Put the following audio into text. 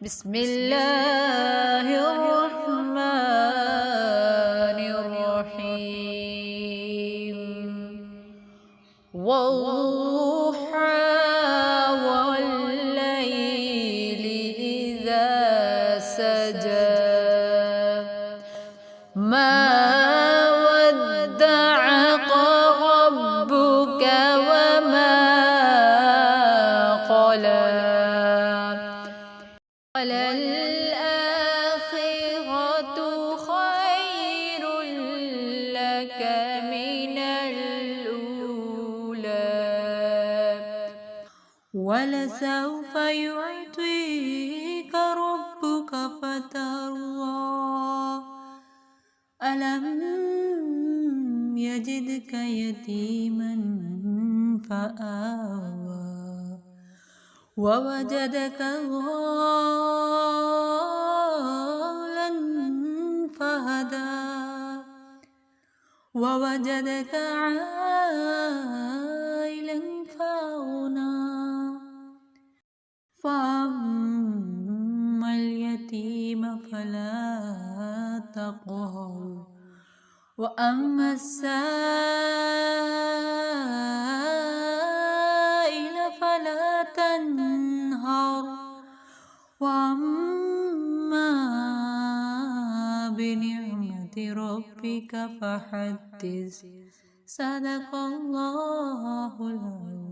بسم الله الرحمن الرحيم والضحى والليل إذا سجى ما ودعك ربك وما قلى وللآخرة خير لك من الأولى ولسوف يعطيك ربك فترضى ألم يجدك يتيما فآوى ووجدك ضالا فهدى ووجدك عائلا فأغنى فأما اليتيم فلا تقهر وأما السائل فلا تنهر وأما بنعمة ربك فحدث صدق الله العظيم.